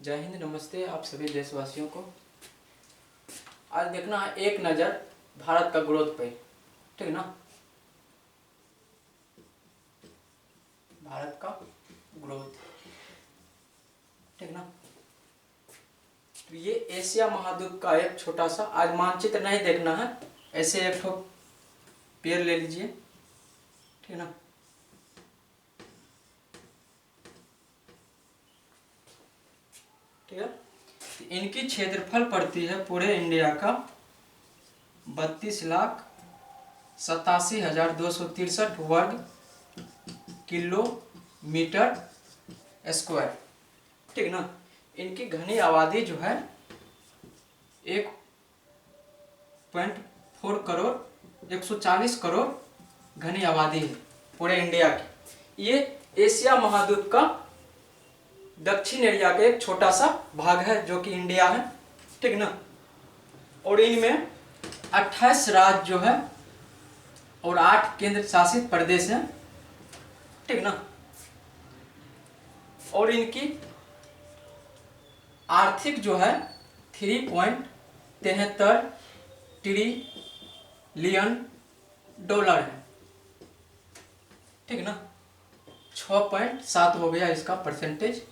जय हिंद, नमस्ते आप सभी देशवासियों को। आज देखना है एक नज़र भारत का ग्रोथ पे, ठीक ना। भारत का ग्रोथ, ठीक ना। तो ये एशिया महाद्वीप का एक छोटा सा, आज मानचित्र नहीं देखना है, ऐसे एक ठो पेड़ ले लीजिए, ठीक ना। ठीक है, इनकी क्षेत्रफल पड़ती है पूरे इंडिया का 32,87,263 वर्ग किलोमीटर स्क्वायर, ठीक ना। इनकी घनी आबादी जो है 1.4 करोड़ 140 करोड़ घनी आबादी है पूरे इंडिया की। ये एशिया महाद्वीप का दक्षिण एरिया का एक छोटा सा भाग है जो कि इंडिया है, ठीक ना। और इनमें 28 राज्य जो है और 8 केंद्र शासित प्रदेश हैं, ठीक ना। और इनकी आर्थिक जो है 3.73 ट्रिलियन डॉलर है, ठीक ना। 6.7 हो गया इसका परसेंटेज,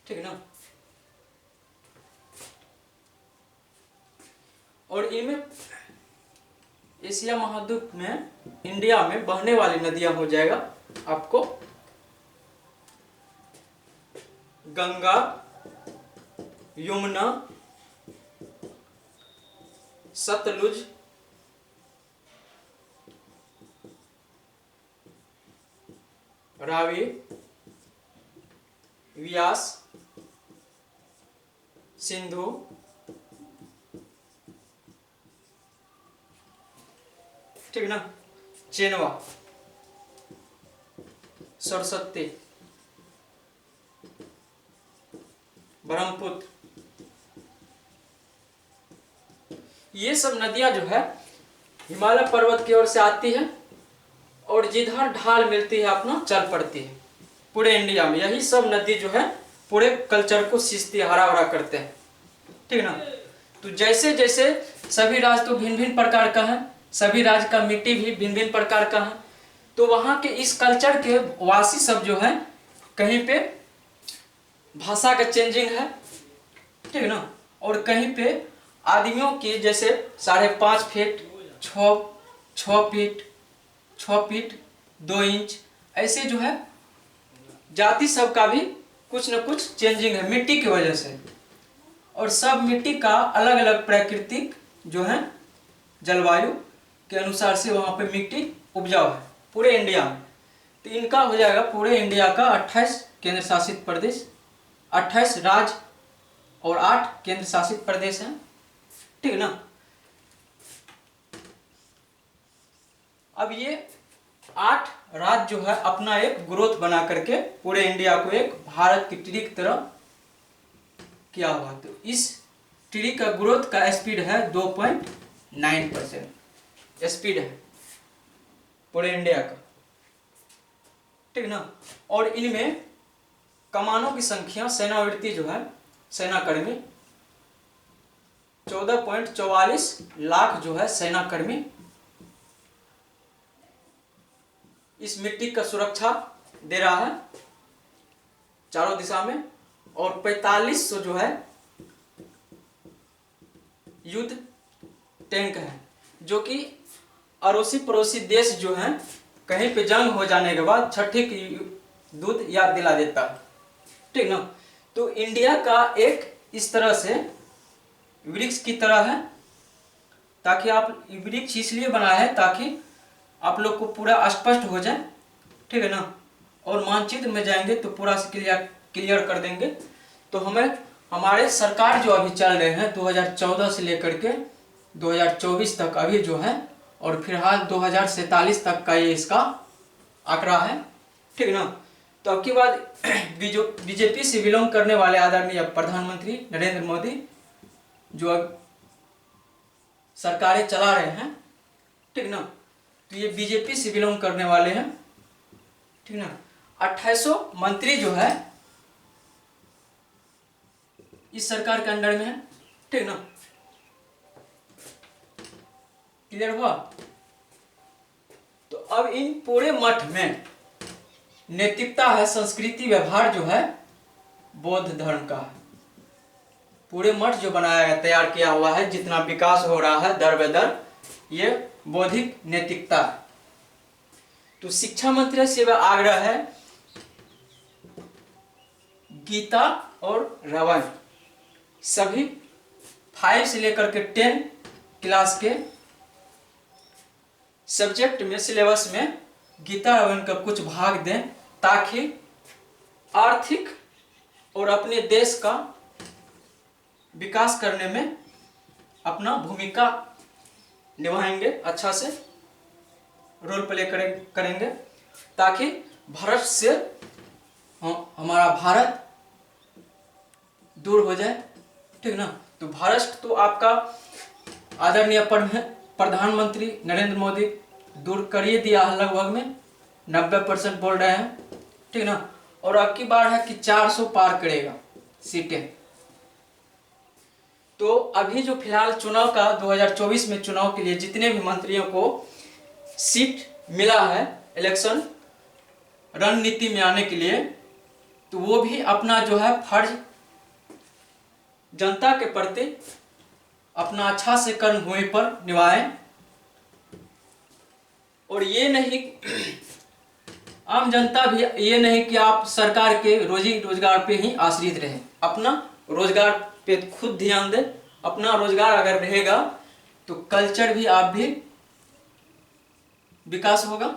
ठीक ना। और इनमें एशिया महाद्वीप में इंडिया में बहने वाली नदियां हो जाएगा आपको गंगा, यमुना, सतलुज, रावी, व्यास, सिंधु, ठीक ना, चेनवा, सरस्वती, ब्रह्मपुत्र, ये सब नदियां जो है हिमालय पर्वत की ओर से आती है और जिधर ढाल मिलती है अपना चल पड़ती है पूरे इंडिया में। यही सब नदी जो है पूरे कल्चर को सींचती है, हरा भरा करते हैं, ठीक ना। तो जैसे जैसे सभी राज्य तो भिन्न भिन्न प्रकार का है, सभी राज्य का मिट्टी भी भिन्न भिन्न प्रकार का है, तो वहाँ के इस कल्चर के वासी सब जो है कहीं पे भाषा का चेंजिंग है, ठीक ना। और कहीं पे आदमियों की जैसे 5.5 फीट 6 फीट 2 इंच ऐसे जो है जाति सब का भी कुछ न कुछ चेंजिंग है मिट्टी की वजह से। और सब मिट्टी का अलग अलग प्राकृतिक जो है जलवायु के अनुसार से वहाँ पे मिट्टी उपजाऊ है पूरे इंडिया में। तो इनका हो जाएगा पूरे इंडिया का 28 केंद्र शासित प्रदेश, 28 राज्य और 8 केंद्र शासित प्रदेश हैं, ठीक ना। अब ये 8 राज्य जो है अपना एक ग्रोथ बना करके पूरे इंडिया को एक भारत की ट्री की तरह किया हुआ। तो इस ट्री का ग्रोथ का स्पीड है 2.9% स्पीड है पूरे इंडिया का, ठीक ना। और इनमें कमानों की संख्या, सेनावृत्ति जो है सेनाकर्मी 14.44 लाख जो है सेनाकर्मी इस मिट्टी का सुरक्षा दे रहा है चारों दिशा में। और 4500 जो है युद्ध टैंक है जो कि अड़ोसी पड़ोसी देश जो हैं कहीं पे जंग हो जाने के बाद छठी की दूध याद दिला देता है, ठीक ना। तो इंडिया का एक इस तरह से वृक्ष की तरह है, ताकि आप वृक्ष इसलिए बना है ताकि आप लोग को पूरा स्पष्ट हो जाए, ठीक है ना। और मानचित्र में जाएंगे तो पूरा से क्लियर कर देंगे। तो हमें हमारे सरकार जो अभी चल रहे हैं 2014 से लेकर के 2024 तक अभी जो है, और फिलहाल 2047 तक का ये इसका आंकड़ा है, ठीक ना। तो अब की बात बीजेपी से बिलोंग करने वाले आदरणीय प्रधानमंत्री नरेंद्र मोदी जो अब सरकारें चला रहे हैं, ठीक ना। तो ये बीजेपी से बिलोंग करने वाले हैं, ठीक ना। 2800 मंत्री जो है इस सरकार के अंडर में है, ठीक ना। क्लियर हुआ। तो अब इन पूरे मठ में नैतिकता है, संस्कृति व्यवहार जो है बौद्ध धर्म का है। पूरे मठ जो बनाया गया, तैयार किया हुआ है, जितना विकास हो रहा है दर बदर, ये बौद्धिक नैतिकता है। तो शिक्षा मंत्री से वह आग्रह है गीता और रामायण सभी 5 से लेकर के 10 क्लास के सब्जेक्ट में, सिलेबस में गीता रामायण का कुछ भाग दें, ताकि आर्थिक और अपने देश का विकास करने में अपना भूमिका निभाएंगे, अच्छा से रोल प्ले करेंगे, ताकि भारत से हमारा भारत दूर हो जाए, ठीक ना। तो भारत तो आपका आदरणीय प्रधानमंत्री नरेंद्र मोदी दूर कर ही दिया है, लगभग में 90% बोल रहे हैं, ठीक ना। और अब की बार है कि 400 पार करेगा सीटें। तो अभी जो फिलहाल चुनाव का 2024 में चुनाव के लिए जितने भी मंत्रियों को सीट मिला है इलेक्शन रणनीति में आने के लिए, तो वो भी अपना जो है फर्ज जनता के प्रति अपना अच्छा से कर्म भूमि पर निभाएं। और ये नहीं, आम जनता भी ये नहीं कि आप सरकार के रोजी रोजगार पे ही आश्रित रहें, अपना रोजगार पे खुद ध्यान दें। अपना रोजगार अगर रहेगा तो कल्चर भी आप भी विकास होगा।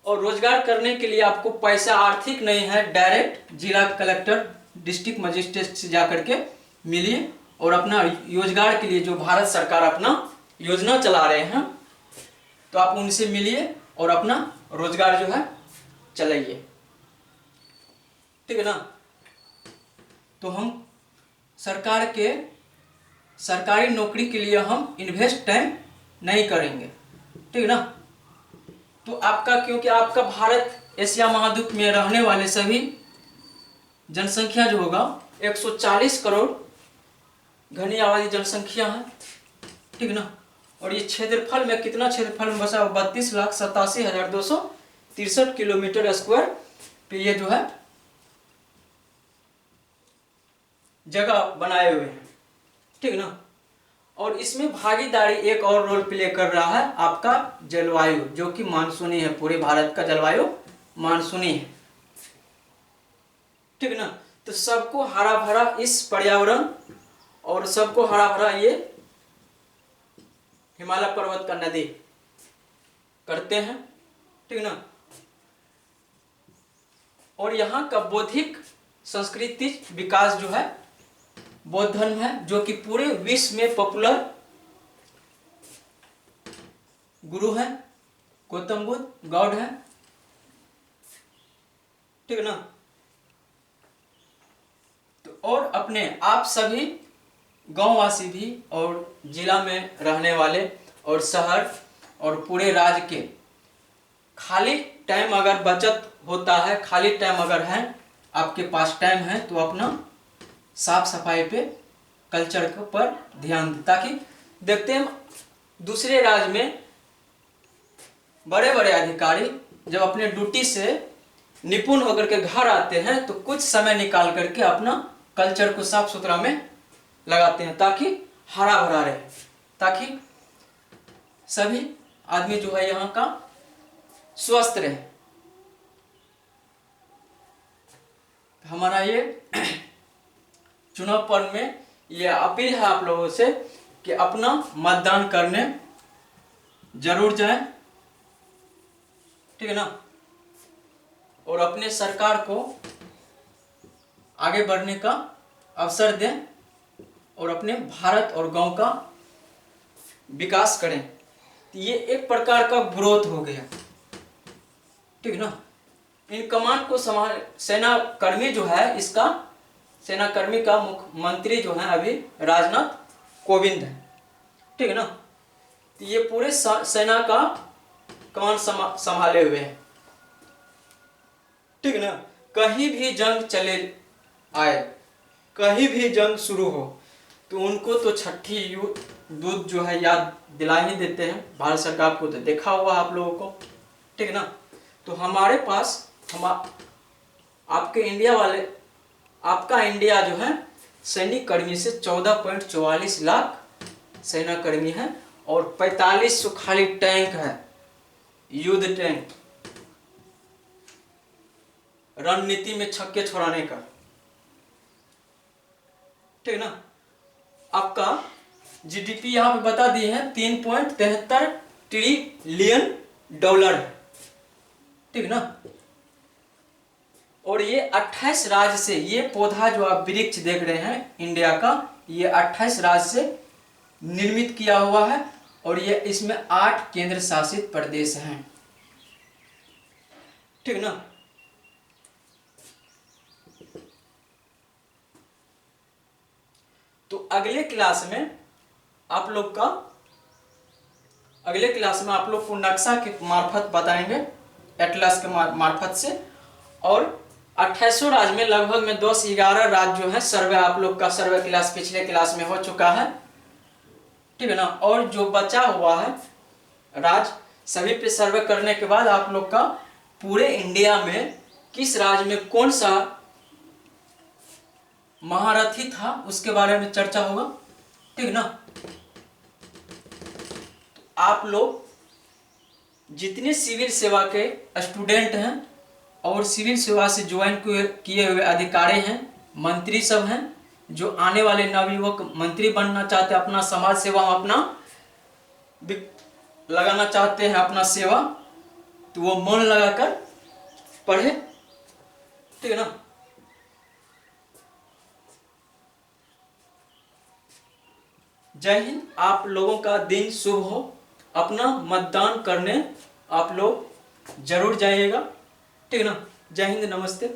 और रोजगार करने के लिए आपको पैसा आर्थिक नहीं है, डायरेक्ट जिला कलेक्टर डिस्ट्रिक्ट मजिस्ट्रेट से जाकर के मिलिए और अपना रोजगार के लिए जो भारत सरकार अपना योजना चला रहे हैं, तो आप उनसे मिलिए और अपना रोजगार जो है चलाइए, ठीक है ना। तो हम सरकारी नौकरी के लिए हम इन्वेस्ट टाइम नहीं करेंगे, ठीक है ना। तो आपका, क्योंकि आपका भारत एशिया महाद्वीप में रहने वाले सभी जनसंख्या जो होगा 140 करोड़ घनी आबादी जनसंख्या है, ठीक है ना। और ये क्षेत्रफल में कितना क्षेत्रफल में बसा, 32,87,263 किलोमीटर स्क्वायर पे ये जो है जगह बनाए हुए हैं, ठीक है ना। और इसमें भागीदारी एक और रोल प्ले कर रहा है आपका जलवायु, जो कि मानसूनी है। पूरे भारत का जलवायु मानसूनी है, ठीक है ना। तो सबको हरा भरा इस पर्यावरण और सबको हरा भरा ये हिमालय पर्वत का नदी करते हैं, ठीक है ना। और यहाँ का बौद्धिक संस्कृति विकास जो है बौद्ध धर्म है, जो कि पूरे विश्व में पॉपुलर गुरु है, गौतम बुद्ध गॉड है, ठीक है ना। तो और अपने आप सभी गांववासी भी और जिला में रहने वाले और शहर और पूरे राज्य के खाली टाइम अगर बचत होता है, खाली टाइम अगर है आपके पास टाइम है, तो अपना साफ सफाई पे कल्चर के पर ध्यान दें। ताकि देखते हैं दूसरे राज्य में बड़े बड़े अधिकारी जब अपने ड्यूटी से निपुण होकर के घर आते हैं, तो कुछ समय निकाल करके अपना कल्चर को साफ सुथरा में लगाते हैं, ताकि हरा भरा रहे, ताकि सभी आदमी जो है यहाँ का स्वस्थ रहे। हमारा ये चुनाव पर्व में ये अपील है आप लोगों से कि अपना मतदान करने जरूर जाएं, ठीक है ना। और अपने सरकार को आगे बढ़ने का अवसर दें और अपने भारत और गांव का विकास करें। तो ये एक प्रकार का ग्रोथ हो गया, ठीक है ना। इन कमान को संभाल सेना कर्मी जो है, इसका सेना कर्मी का मुख्यमंत्री जो है अभी राजनाथ कोविंद है, ठीक है ना। तो ये पूरे सेना का कमान संभाले हुए हैं, ठीक है ना। कहीं भी जंग चले आए कहीं भी जंग शुरू हो तो उनको तो छठी दूत जो है याद दिला ही देते हैं। भारत सरकार को तो देखा हुआ आप लोगों को, ठीक है ना। तो हमारे पास आपके इंडिया वाले, आपका इंडिया जो है सैनिक कर्मी से 14.44 लाख सेना कर्मी है और 4500 खाली टैंक है, युद्ध टैंक, रणनीति में छक्के छोड़ाने का, ठीक ना। आपका जीडीपी यहाँ पे बता दिए हैं 3.73 ट्रिलियन डॉलर, ठीक ना। और ये 28 राज्य से, ये पौधा जो आप वृक्ष देख रहे हैं इंडिया का, ये 28 राज्य से निर्मित किया हुआ है और ये इसमें 8 केंद्र शासित प्रदेश हैं, ठीक ना। तो अगले क्लास में आप लोग को नक्शा के मार्फत बताएंगे, एटलस के मार्फत से। और 2800 राज्य में लगभग में 10-11 राज्य जो है सर्वे, आप लोग का सर्वे क्लास पिछले क्लास में हो चुका है, ठीक है ना। और जो बचा हुआ है राज्य, सभी पे सर्वे करने के बाद आप लोग का पूरे इंडिया में किस राज्य में कौन सा महारथी था उसके बारे में चर्चा होगा, ठीक ना। तो आप लोग जितने सिविल सेवा के स्टूडेंट हैं और सिविल सेवा से ज्वाइन किए हुए अधिकारी हैं, मंत्री सब हैं, जो आने वाले नवयुवक मंत्री बनना चाहते हैं, अपना समाज सेवा अपना लगाना चाहते हैं अपना सेवा, तो वो मन लगाकर पढ़े, ठीक है ना। जय हिंद, आप लोगों का दिन शुभ हो। अपना मतदान करने आप लोग जरूर जाइएगा, ठीक है ना। जय हिंद, नमस्ते।